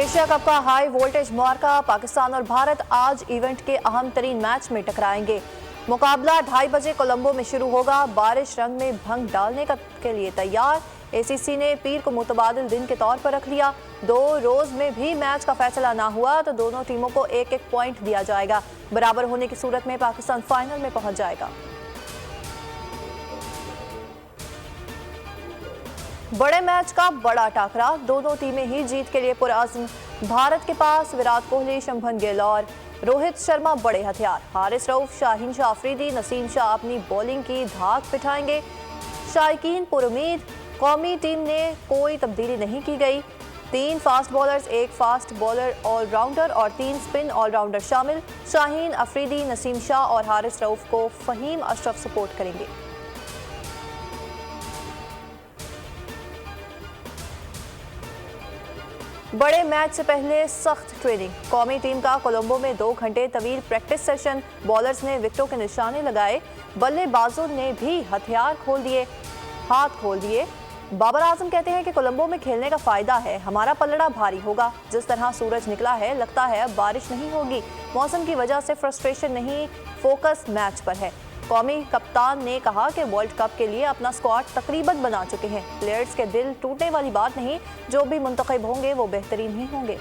Asia cup का high voltage मुकाबला पाकिस्तान और भारत आज इवेंट के अहम तरीन मैच में टकराएंगे। मुकाबला 2:30 बजे कोलंबो में शुरू होगा। बारिश रंग में भंग डालने के लिए तैयार। एसीसी ने पीर को मुतबादिल दिन के तौर पर रख लिया। 2 रोज में भी मैच का फैसला ना हुआ तो दोनों टीमों को एक एक पॉइंट दिया जाएगा। बराबर होने की सूरत में पाकिस्तान फाइनल में पहुंच जाएगा। बड़े मैच का बड़ा टाकरा, दोनों टीमें ही जीत के लिए पुरअज़्म। भारत के पास विराट कोहली, शुभमन गिल और रोहित शर्मा बड़े हथियार। हारिस रऊफ, शाहीन शाह अफरीदी, नसीम शाह अपनी बॉलिंग की धाक पिटाएंगे। शायकीन पुरुमीद, कौमी टीम ने कोई तब्दीली नहीं की गई। 3 fast bowlers, 1 fast bowler all rounder और 3 स्पिन ऑलराउंडर शामिल। शाहीन अफरीदी, नसीम शाह और हारिस रऊफ को फहीम अशरफ सपोर्ट करेंगे। बड़े मैच से पहले सख्त ट्रेनिंग। कौमी टीम का कोलंबो में 2 घंटे तवील प्रैक्टिस सेशन। बॉलर्स ने विकेटों के निशाने लगाए, बल्लेबाजों ने भी हाथ खोल दिए। बाबर आजम कहते हैं कि कोलंबो में खेलने का फायदा है, हमारा पलड़ा भारी होगा। जिस तरह सूरज निकला है, लगता है अब बारिश नहीं होगी। मौसम की वजह से फ्रस्ट्रेशन नहीं, फोकस मैच पर है। कौमी कप्तान ने कहा कि वर्ल्ड कप के लिए अपना स्क्वाड तकरीबन बना चुके हैं। प्लेयर्स के दिल टूटने वाली बात नहीं, जो भी मुंतखब होंगे वो बेहतरीन ही होंगे।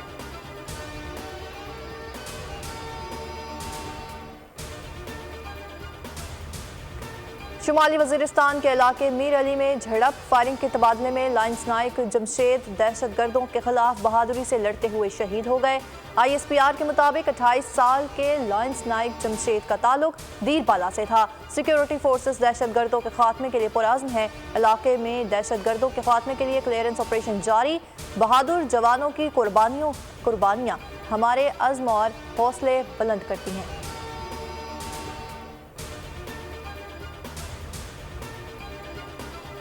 शुमाली वजीरिस्तान के इलाके मीर अली में झड़प। फायरिंग के तबादले में लाइंस नाइक जमशेद दहशतगर्दों के खिलाफ बहादुरी से लड़ते हुए शहीद हो गए। ISPR के मुताबिक 28 साल के लाइंस नाइक जमशेद का ताल्लुक दीरबाला से था। सिक्योरिटी फोर्सेस दहशतगर्दों के खात्मे के लिए पुरअज़्म है। इलाके में दहशतगर्दों के खात्मे के लिए क्लियरेंस ऑपरेशन जारी। बहादुर जवानों की कुर्बानियाँ हमारे अज़्म और हौसले बुलंद करती हैं।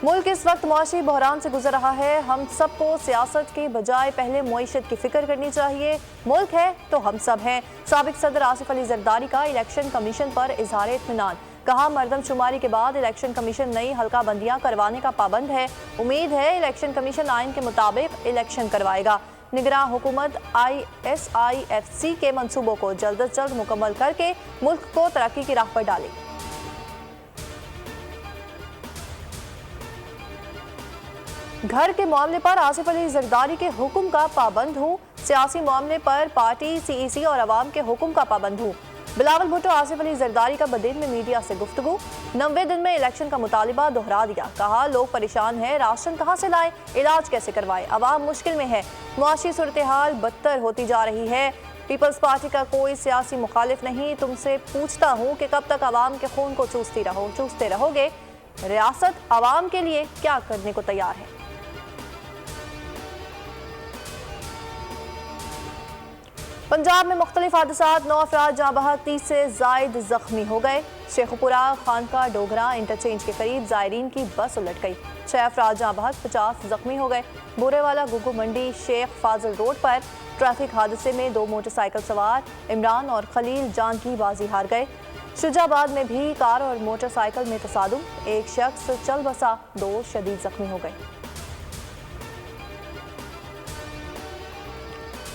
मुल्क इस वक्त मुआशी बहरान से गुजर रहा है। हम सबको सियासत के बजाय पहले मुईशत की फिक्र करनी चाहिए। मुल्क है तो हम सब हैं। साबिक सदर आसिफ अली जरदारी का इलेक्शन कमीशन पर इजहार इत्मीनान। कहा, मरदमशुमारी के बाद इलेक्शन कमीशन नई हल्का बंदियां करवाने का पाबंद है। उम्मीद है इलेक्शन कमीशन आइन के मुताबिक इलेक्शन करवाएगा। निगरान हुकूमत ISIFC के मंसूबों को जल्द अज जल्द मुकम्मल करके मुल्क को तरक्की की राह पर डाले। घर के मामले पर आसिफ अली जरदारी के हुक्म का पाबंद हूँ। सियासी मामले पर पार्टी, CEC और अवाम के हुक्म का पाबंद हूँ। बिलावल भुट्टो आसिफ अली जरदारी का बदीन में मीडिया से गुफ्तगू। 90 दिन में इलेक्शन का मुतालिबा दोहरा दिया। कहा, लोग परेशान हैं, राशन कहाँ से लाएं, इलाज कैसे करवाएं, अवाम मुश्किल में है। मुआशी सूरत हाल बदतर होती जा रही है। पीपल्स पार्टी का कोई सियासी मुखालिफ नहीं। तुमसे पूछता हूँ कि कब तक अवाम के खून को चूसते रहोगे। रियासत अवाम के लिए क्या करने को तैयार है। पंजाब में मुख्तलिफ हादसात, 9 अफराद जाँ बहक, 30 से जायद जख्मी हो गए। शेखपुरा खानका डोगरा इंटरचेंज के करीब जायरीन की बस उलट गई। 6 अफराद जाँ बहक, 50 जख्मी हो गए। बोरेवाला गुगू मंडी शेख फाजल रोड पर ट्रैफिक हादसे में 2 मोटरसाइकिल सवार इमरान और खलील जान की बाजी हार गए। शुजाबाद में भी कार और मोटरसाइकिल में तसादुम, 1 शख्स चल बसा, 2 शदीद जख्मी हो गए।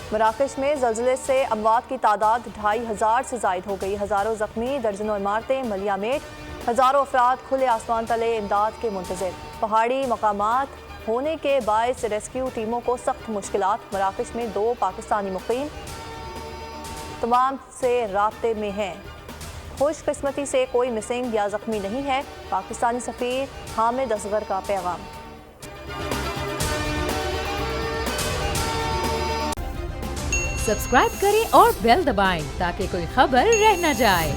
मराकश में ज़लज़ले से अमवात की तादाद 2500 से ज़ायद हो गई। हज़ारों जख्मी, दर्जनों इमारतें मलियामेट। हज़ारों अफराद खुले आसमान तले इमदाद के मुंतज़िर। पहाड़ी मकामात होने के बायस रेस्क्यू टीमों को सख्त मुश्किलात। मराकश में 2 पाकिस्तानी मुकीम तमाम से राब्ते में हैं। खुशकिस्मती से कोई मिसिंग या जख्मी नहीं है। पाकिस्तानी सफ़ीर हामिद असगर का पैगाम। सब्सक्राइब करें और बेल दबाएं ताकि कोई खबर रह न जाए।